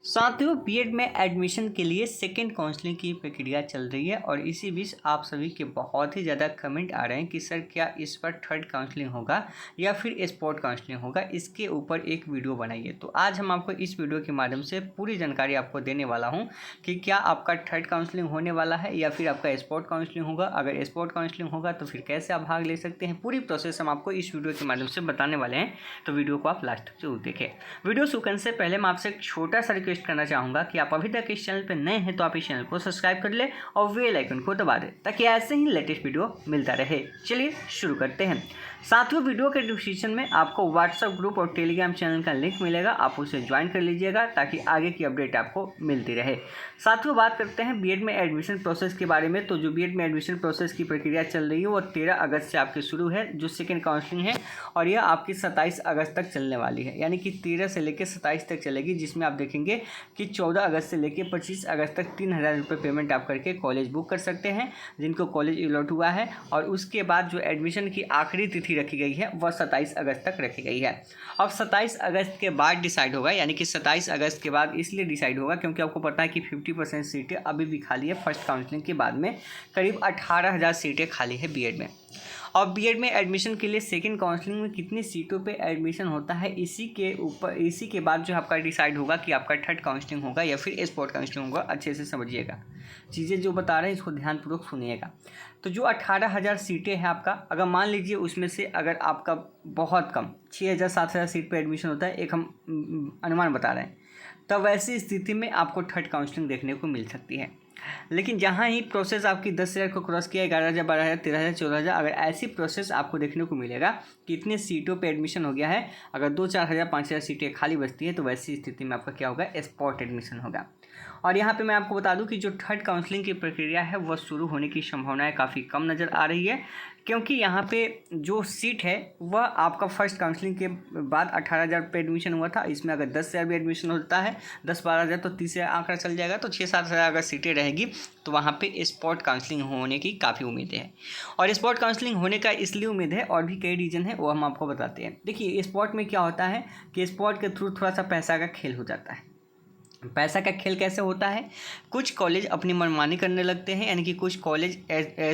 साथियों, बीएड में एडमिशन के लिए सेकेंड काउंसलिंग की प्रक्रिया चल रही है और इसी बीच आप सभी के बहुत ही ज़्यादा कमेंट आ रहे हैं कि सर क्या इस पर थर्ड काउंसलिंग होगा या फिर स्पॉट काउंसलिंग होगा, इसके ऊपर एक वीडियो बनाइए। तो आज हम आपको इस वीडियो के माध्यम से पूरी जानकारी आपको देने वाला हूं कि क्या आपका थर्ड काउंसलिंग होने वाला है या फिर आपका स्पॉट काउंसलिंग होगा। अगर स्पॉट काउंसलिंग होगा तो फिर कैसे आप भाग ले सकते हैं, पूरी प्रोसेस हम आपको इस वीडियो के माध्यम से बताने वाले हैं। तो वीडियो को आप लास्ट तक जरूर देखें। वीडियो शुरू करने से पहले मैं आपसे एक छोटा सा रिक्वेस्ट करना चाहूँगा कि आप अभी तक इस चैनल पर नए हैं तो आप इस चैनल को सब्सक्राइब कर ले और बेल आइकन को दबा दें ताकि ऐसे ही लेटेस्ट वीडियो मिलता रहे। चलिए शुरू करते हैं। साथियों, वीडियो के डिस्क्रिप्शन में आपको व्हाट्सएप ग्रुप और टेलीग्राम चैनल का लिंक मिलेगा, आप उसे ज्वाइन कर लीजिएगा ताकि आगे की अपडेट आपको मिलती रहे। साथियों, बात करते हैं बीएड में एडमिशन प्रोसेस के बारे में। तो जो बीएड में एडमिशन प्रोसेस की प्रक्रिया चल रही है वो 13 अगस्त से आपकी शुरू है, जो सेकेंड काउंसलिंग है, और यह आपकी 27 अगस्त तक चलने वाली है, यानी कि 13 से लेकर 27 तक चलेगी, जिसमें आप देखेंगे कि 14 अगस्त से लेकर 25 अगस्त तक 3000 रुपये पेमेंट आप करके कॉलेज बुक कर सकते हैं जिनको कॉलेज अलॉट हुआ है। और उसके बाद जो एडमिशन की आखिरी तिथि रखी गई है वह 27 अगस्त तक रखी गई है। अब 27 अगस्त के बाद डिसाइड होगा, यानी कि 27 अगस्त के बाद इसलिए डिसाइड होगा क्योंकि आपको पता है कि 50% सीटें अभी भी खाली है। फर्स्ट काउंसलिंग के बाद में करीब 18,000 सीटें खाली है बीएड में। और बीएड में एडमिशन के लिए सेकंड काउंसलिंग में कितनी सीटों पे एडमिशन होता है, इसी के बाद जो आपका डिसाइड होगा कि आपका थर्ड काउंसलिंग होगा या फिर स्पॉट काउंसलिंग होगा। अच्छे से समझिएगा, चीज़ें जो बता रहे हैं इसको ध्यानपूर्वक सुनिएगा। तो जो 18,000 सीटें हैं आपका, अगर मान लीजिए उसमें से अगर आपका बहुत कम 6,000 7,000 सीट पर एडमिशन होता है, एक हम अनुमान बता रहे हैं, तब वैसी स्थिति में आपको थर्ड काउंसलिंग देखने को मिल सकती है। लेकिन जहाँ ही प्रोसेस आपकी 10,000 को क्रॉस किया, 11,000 12,000 13,000 14,000, अगर ऐसी प्रोसेस आपको देखने को मिलेगा कि इतने सीटों पे एडमिशन हो गया है, अगर 2-4,000 5,000 सीटें खाली बचती हैं, तो वैसी स्थिति में आपका क्या होगा, स्पॉट एडमिशन होगा। और यहाँ पे मैं आपको बता दूं कि जो थर्ड काउंसलिंग की प्रक्रिया है वह शुरू होने की संभावनाएं काफ़ी कम नज़र आ रही है, क्योंकि यहाँ पे जो सीट है वह आपका फर्स्ट काउंसलिंग के बाद 18,000 पे एडमिशन हुआ था। इसमें अगर 10,000 भी एडमिशन होता है, 10-12,000, तो 30,000 आंकड़ा चल जाएगा। तो 6-7,000 अगर सीटें रहेगी तो वहाँ पे स्पॉट काउंसलिंग होने की काफ़ी उम्मीदें हैं। और स्पॉट काउंसलिंग होने का इसलिए उम्मीद है, और भी कई रीज़न है, वो हम आपको बताते हैं। देखिए, स्पॉट में क्या होता है कि स्पॉट के थ्रू थोड़ा सा पैसा का खेल हो जाता है। पैसा का खेल कैसे होता है, कुछ कॉलेज अपनी मनमानी करने लगते हैं, यानी कि कुछ कॉलेज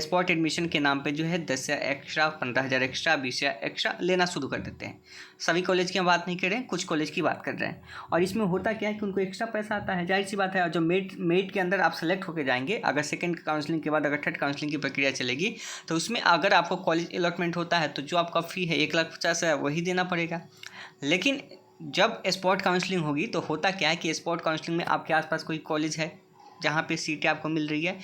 स्पॉट एडमिशन के नाम पे जो है 10,000 एक्स्ट्रा, 15,000 एक्स्ट्रा, 20,000 एक्स्ट्रा लेना शुरू कर देते हैं। सभी कॉलेज की हम बात नहीं कर रहे हैं, कुछ कॉलेज की बात कर रहे हैं। और इसमें होता क्या है कि उनको एक्स्ट्रा पैसा आता है, जाहिर सी बात है। और जो मेरिट के अंदर आप सेलेक्ट होकर जाएंगे, अगर सेकेंड काउंसलिंग के बाद अगर थर्ड काउंसलिंग की प्रक्रिया चलेगी, तो उसमें अगर आपको कॉलेज अलॉटमेंट होता है तो जो आपका फ़ी है 1,50,000 वही देना पड़ेगा। लेकिन जब स्पॉट काउंसलिंग होगी तो होता क्या है कि स्पॉट काउंसलिंग में आपके आसपास कोई कॉलेज है जहाँ पे सीटें आपको मिल रही है,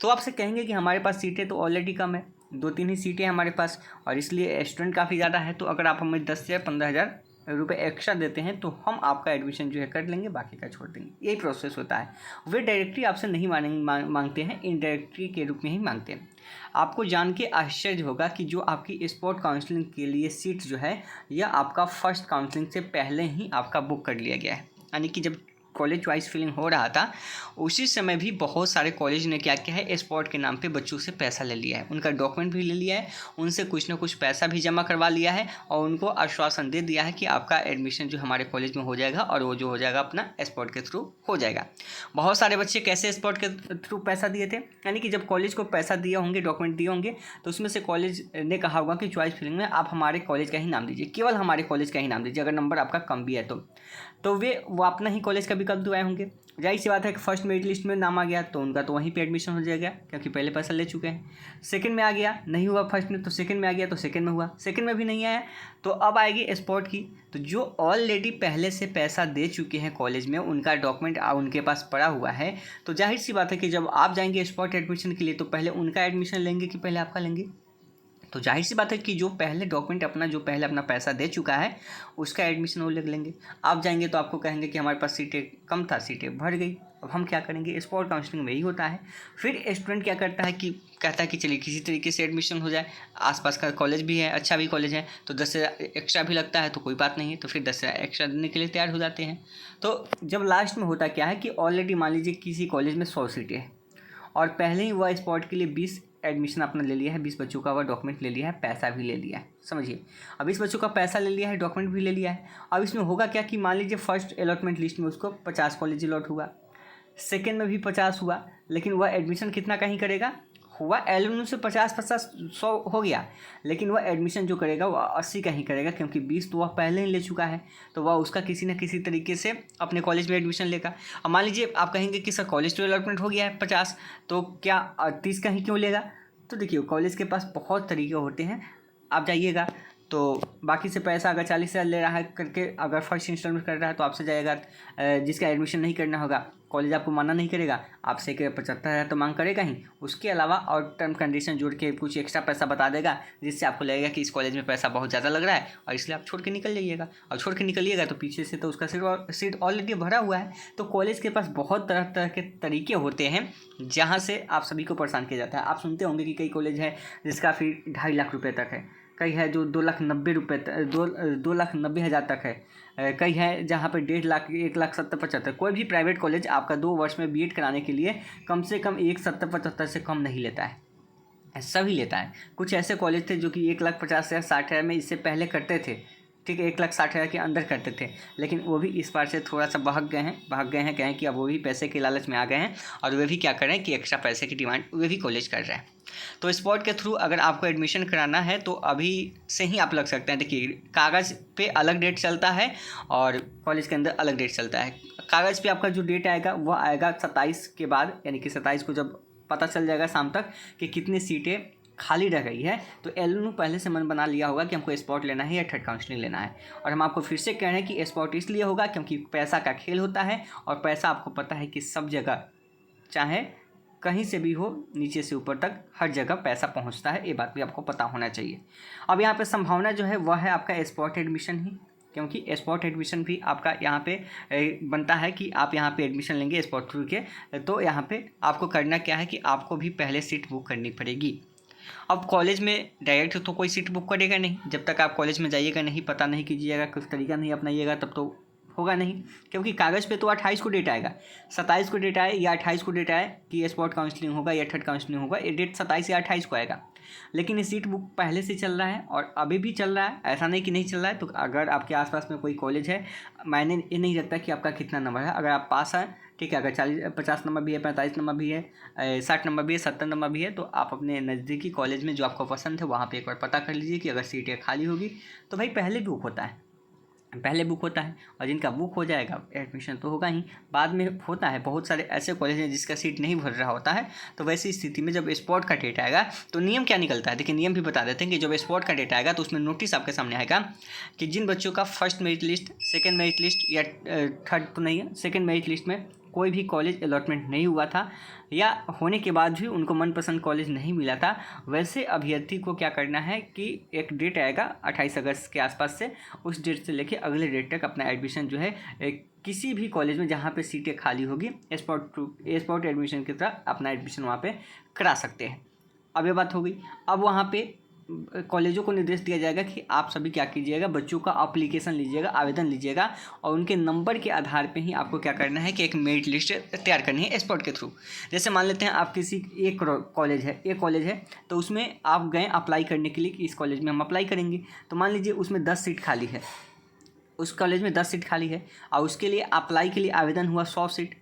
तो आपसे कहेंगे कि हमारे पास सीटें तो ऑलरेडी कम है, 2-3 ही सीटें हैं हमारे पास, और इसलिए स्टूडेंट काफ़ी ज़्यादा है, तो अगर आप हमें 10,000 15,000 रुपये एक्स्ट्रा देते हैं तो हम आपका एडमिशन जो है कर लेंगे, बाकी का छोड़ देंगे। यही प्रोसेस होता है। वे डायरेक्टली आपसे नहीं मांगते हैं, इनडायरेक्टली के रूप में ही मांगते हैं। आपको जान के आश्चर्य होगा कि जो आपकी स्पॉट काउंसलिंग के लिए सीट जो है, यह आपका फर्स्ट काउंसलिंग से पहले ही आपका बुक कर लिया गया है। यानी कि जब कॉलेज वाइज फिलिंग हो रहा था उसी समय भी बहुत सारे कॉलेज ने क्या किया है, स्पॉट के नाम पे बच्चों से पैसा ले लिया है, उनका डॉक्यूमेंट भी ले लिया है, उनसे कुछ ना कुछ पैसा भी जमा करवा लिया है, और उनको आश्वासन दे दिया है कि आपका एडमिशन जो हमारे कॉलेज में हो जाएगा, और वो जो हो जाएगा अपना स्पॉट के थ्रू हो जाएगा। बहुत सारे बच्चे कैसे स्पॉट के थ्रू पैसा दिए थे, यानी कि जब कॉलेज को पैसा दिए होंगे, डॉक्यूमेंट दिए होंगे, तो उसमें से कॉलेज ने कहा होगा कि चॉइस फिलिंग में आप हमारे कॉलेज का ही नाम दीजिए, केवल हमारे कॉलेज का ही नाम दीजिए, अगर नंबर आपका कम भी है तो वो अपना ही कॉलेज का विकल्प दुआए होंगे। जाहिर सी बात है कि फर्स्ट मेरिट लिस्ट में नाम आ गया तो उनका तो वहीं पे एडमिशन हो जाएगा, क्योंकि पहले पैसा ले चुके हैं। सेकंड में आ गया, नहीं हुआ फर्स्ट में, तो सेकंड में आ गया तो सेकंड में हुआ, सेकंड में भी नहीं आया तो अब आएगी स्पॉट की। तो जो ऑलरेडी पहले से पैसा दे चुके हैं कॉलेज में, उनका डॉक्यूमेंट उनके पास पड़ा हुआ है, तो जाहिर सी बात है कि जब आप जाएंगे स्पॉट एडमिशन के लिए तो पहले उनका एडमिशन लेंगे कि पहले आपका लेंगे। तो जाहिर सी बात है कि जो पहले डॉक्यूमेंट अपना पैसा दे चुका है उसका एडमिशन वो ले लेंगे। आप जाएंगे तो आपको कहेंगे कि हमारे पास सीटें कम था, सीटें भर गई, अब हम क्या करेंगे। स्पॉट काउंसलिंग में यही होता है। फिर स्टूडेंट क्या करता है कि कहता है कि चलिए किसी तरीके से एडमिशन हो जाए, आसपास का कॉलेज भी है, अच्छा भी कॉलेज है, तो 10,000 एक्स्ट्रा भी लगता है तो कोई बात नहीं है, तो फिर 10,000 एक्स्ट्रा देने के लिए तैयार हो जाते हैं। तो जब लास्ट में होता क्या है कि ऑलरेडी मान लीजिए किसी कॉलेज में 100 सीटें हैं और पहले ही वह स्पॉट के लिए 20 एडमिशन अपना ले लिया है, 20 बच्चों का वह डॉक्यूमेंट ले लिया है, पैसा भी ले लिया है, समझिए। अब 20 बच्चों का पैसा ले लिया है, डॉक्यूमेंट भी ले लिया है। अब इसमें होगा क्या कि मान लीजिए फर्स्ट अलॉटमेंट लिस्ट में उसको 50 कॉलेज अलॉट हुआ, सेकेंड में भी 50 हुआ, लेकिन वह एडमिशन कितना कहीं करेगा, हुआ एलुमनी से 50-50-100 हो गया, लेकिन वह एडमिशन जो करेगा वह 80 का ही करेगा, क्योंकि 20 तो वह पहले ही ले चुका है, तो वह उसका किसी न किसी तरीके से अपने कॉलेज में एडमिशन लेगा। अब मान लीजिए आप कहेंगे कि सर कॉलेज तो अलॉटमेंट हो गया है 50, तो क्या 30 का ही क्यों लेगा। तो देखिए कॉलेज के पास बहुत तरीके होते हैं, आप जाइएगा तो बाकी से पैसा अगर 40,000 ले रहा है करके, अगर फर्स्ट इंस्टॉलमेंट कर रहा है तो आपसे जाएगा, जिसका एडमिशन नहीं करना होगा कॉलेज आपको माना नहीं करेगा, आपसे 75,000 तो मांग करेगा ही, उसके अलावा और टर्म कंडीशन जोड़ के कुछ एक्स्ट्रा पैसा बता देगा, जिससे आपको लगेगा कि इस कॉलेज में पैसा बहुत ज़्यादा लग रहा है और इसलिए आप छोड़ के निकल जाइएगा। और छोड़ के निकलिएगा तो पीछे से तो उसका सीट ऑलरेडी भरा हुआ है। तो कॉलेज के पास बहुत तरह तरह के तरीके होते हैं जहाँ से आप सभी को परेशान किया जाता है। आप सुनते होंगे कि कई कॉलेज है जिसका फी 2.5 लाख रुपये तक है, कई है जो 2,90,000 तक है, कई है जहाँ पर 1.5 लाख, 1,70,75। कोई भी प्राइवेट कॉलेज आपका 2 वर्ष में बीएड कराने के लिए कम से कम 1,70,75 से कम नहीं लेता है, सभी लेता है। कुछ ऐसे कॉलेज थे जो कि 1,50,000 60,000 में इससे पहले करते थे, ठीक है, 1,60,000 के अंदर करते थे, लेकिन वो भी इस बार से थोड़ा सा भाग गए हैं कहें कि अब वो भी पैसे के लालच में आ गए हैं और वे भी क्या कर रहे हैं कि एक्स्ट्रा पैसे की डिमांड वे भी कॉलेज कर रहे हैं। तो स्पॉट के थ्रू अगर आपको एडमिशन कराना है तो अभी से ही आप लग सकते हैं। देखिए कागज़ पे अलग डेट चलता है और कॉलेज के अंदर अलग डेट चलता है। कागज़ पे आपका जो डेट आएगा वह आएगा 27 के बाद, यानी कि 27 को जब पता चल जाएगा शाम तक कि कितनी सीटें खाली रह गई है, तो एलएनयू पहले से मन बना लिया होगा कि हमको स्पॉट लेना है या थर्ड काउंसलिंग लेना है। और हम आपको फिर से कह रहे हैं कि स्पॉट इसलिए होगा क्योंकि पैसा का खेल होता है और पैसा आपको पता है कि सब जगह, चाहे कहीं से भी हो, नीचे से ऊपर तक हर जगह पैसा पहुंचता है, ये बात भी आपको पता होना चाहिए। अब यहाँ पे संभावना जो है वह है आपका स्पॉट एडमिशन ही, क्योंकि स्पॉट एडमिशन भी आपका यहाँ पे बनता है कि आप यहाँ पे एडमिशन लेंगे स्पॉट थ्रू के, तो यहाँ पे आपको करना क्या है कि आपको भी पहले सीट बुक करनी पड़ेगी। अब कॉलेज में डायरेक्ट तो कोई सीट बुक करेगा नहीं, जब तक आप कॉलेज में जाइएगा नहीं, पता नहीं कीजिएगा, कुछ तरीका नहीं अपनाइएगा, तब तो होगा नहीं। क्योंकि कागज़ पे तो 28 को डेट आएगा, 27 को डेट आए या 28 को डेट आए कि स्पॉट काउंसलिंग होगा या थर्ड काउंसलिंग होगा, ये डेट 27 या 28 को आएगा। लेकिन ये सीट बुक पहले से चल रहा है और अभी भी चल रहा है, ऐसा नहीं कि नहीं चल रहा है। तो अगर आपके आसपास में कोई कॉलेज है, मायने ये नहीं रखता कि आपका कितना नंबर है, अगर आप पास हैं ठीक है, अगर 50 नंबर भी है, 45 नंबर भी है, 60 नंबर भी है, 70 नंबर भी है, तो आप अपने नज़दीकी कॉलेज में जो आपको पसंद है वहाँ पे एक बार पता कर लीजिए कि अगर सीटें खाली होगी तो भाई पहले बुक होता है, और जिनका बुक हो जाएगा एडमिशन तो होगा ही। बाद में होता है बहुत सारे ऐसे कॉलेज हैं जिसका सीट नहीं भर रहा होता है, तो वैसी स्थिति में जब स्पॉट का डेट आएगा तो नियम क्या निकलता है, देखिए नियम भी बता देते हैं कि जब स्पॉट का डेट आएगा तो उसमें नोटिस आपके सामने आएगा कि जिन बच्चों का first merit list, second merit list या थर्ड तो नहीं है, सेकेंड मेरिट लिस्ट में कोई भी कॉलेज अलॉटमेंट नहीं हुआ था या होने के बाद भी उनको मनपसंद कॉलेज नहीं मिला था, वैसे अभ्यर्थी को क्या करना है कि एक डेट आएगा 28 अगस्त के आसपास से, उस डेट से लेके अगले डेट तक अपना एडमिशन जो है किसी भी कॉलेज में जहाँ पे सीटें खाली होगी स्पॉट एडमिशन की तरह अपना एडमिशन वहाँ पे करा सकते हैं। अब ये बात हो गई। अब वहाँ पे कॉलेजों को निर्देश दिया जाएगा कि आप सभी क्या कीजिएगा, बच्चों का एप्लीकेशन लीजिएगा, आवेदन लीजिएगा और उनके नंबर के आधार पे ही आपको क्या करना है कि एक मेरिट लिस्ट तैयार करनी है स्पॉट के थ्रू। जैसे मान लेते हैं आप किसी एक कॉलेज है तो उसमें आप गए अप्लाई करने के लिए कि इस कॉलेज में हम अप्लाई करेंगे, तो मान लीजिए उसमें 10 सीट खाली है, उस कॉलेज में 10 सीट खाली है और उसके लिए अप्लाई के लिए आवेदन हुआ 100 सीट,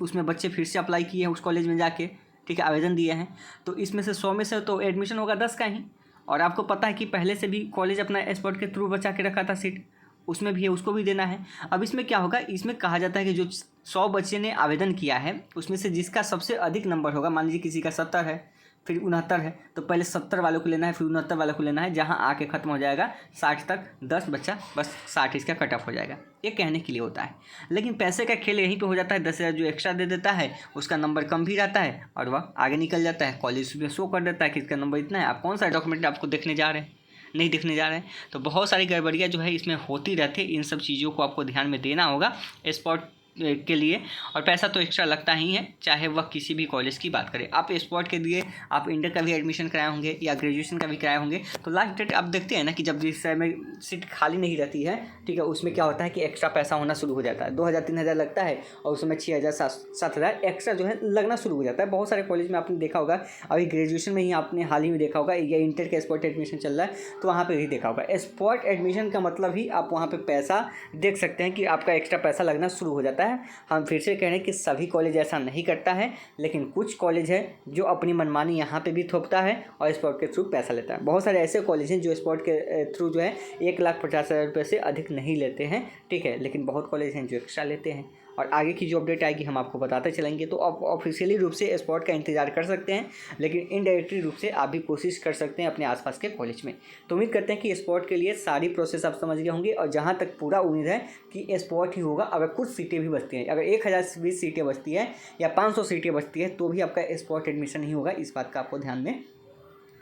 उसमें बच्चे फिर से अप्लाई किए हैं उस कॉलेज में जाके, ठीक है, आवेदन दिए हैं, तो इसमें से 100 में से तो एडमिशन होगा 10 का ही। और आपको पता है कि पहले से भी कॉलेज अपना स्पॉट के थ्रू बचा के रखा था सीट, उसमें भी है, उसको भी देना है। अब इसमें क्या होगा, इसमें कहा जाता है कि जो 100 बच्चे ने आवेदन किया है उसमें से जिसका सबसे अधिक नंबर होगा, मान लीजिए किसी का 70 है फिर 69 है, तो पहले 70 वालों को लेना है फिर 69 वालों को लेना है, जहाँ आके ख़त्म हो जाएगा 60 तक, 10 बच्चा बस 60 इसका कट ऑफ हो जाएगा। ये कहने के लिए होता है, लेकिन पैसे का खेल यहीं पे हो जाता है। 10,000 जो एक्स्ट्रा दे देता है उसका नंबर कम भी रहता है और वह आगे निकल जाता है, कॉलेज में शो कर देता है कि इसका नंबर इतना है, आप कौन सा डॉक्यूमेंट आपको देखने जा रहे हैं, नहीं दिखने जा रहे हैं। तो बहुत सारी गड़बड़ियाँ जो है इसमें होती रहती है, इन सब चीज़ों को आपको ध्यान में देना होगा स्पॉट के लिए, और पैसा तो एक्स्ट्रा लगता ही है, चाहे वह किसी भी कॉलेज की बात करें। आप स्पॉट के लिए आप इंटर का भी एडमिशन कराए होंगे या ग्रेजुएशन का भी कराए होंगे, तो लास्ट डेट आप देखते हैं ना कि जब जिस समय सीट खाली नहीं रहती है, ठीक है, उसमें क्या होता है कि एक्स्ट्रा पैसा होना शुरू हो जाता है। 2,000-3,000 लगता है और उसमें 6,000-7,000 एक्स्ट्रा जो है लगना शुरू हो जाता है। बहुत सारे कॉलेज में आपने देखा होगा, अभी ग्रेजुएशन में ही आपने हाल ही में देखा होगा, या इंटर का स्पॉट एडमिशन चल रहा है तो वहाँ पर भी देखा होगा। स्पॉट एडमिशन का मतलब ही आप वहाँ पर पैसा देख सकते हैं कि आपका एक्स्ट्रा पैसा लगना शुरू हो जाता है। हम फिर से कह रहे हैं कि सभी कॉलेज ऐसा नहीं करता है, लेकिन कुछ कॉलेज है जो अपनी मनमानी यहाँ पे भी थोपता है और स्पॉट के थ्रू पैसा लेता है। बहुत सारे ऐसे कॉलेज हैं जो स्पॉट के थ्रू जो है 1,50,000 रुपये से अधिक नहीं लेते हैं, ठीक है, लेकिन बहुत कॉलेज हैं जो एक्स्ट्रा लेते हैं। और आगे की जो अपडेट आएगी हम आपको बताते चलेंगे। तो आप ऑफिशियली रूप से स्पॉट का इंतजार कर सकते हैं, लेकिन इनडायरेक्टली रूप से आप भी कोशिश कर सकते हैं अपने आसपास के कॉलेज में। तो उम्मीद करते हैं कि स्पॉट के लिए सारी प्रोसेस आप समझ गए होंगे, और जहाँ तक पूरा उम्मीद है कि स्पॉट ही होगा। अगर कुछ सीटें भी बचती हैं, अगर 1,020 सीटें बचती हैं या 500 सीटें बचती हैं, तो भी आपका स्पॉट एडमिशन ही होगा। इस बात का आपको ध्यान में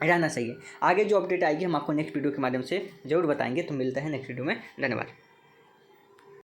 रहना चाहिए। आगे जो अपडेट आएगी हम आपको नेक्स्ट वीडियो के माध्यम से जरूर बताएंगे। तो मिलते हैं नेक्स्ट वीडियो में। धन्यवाद।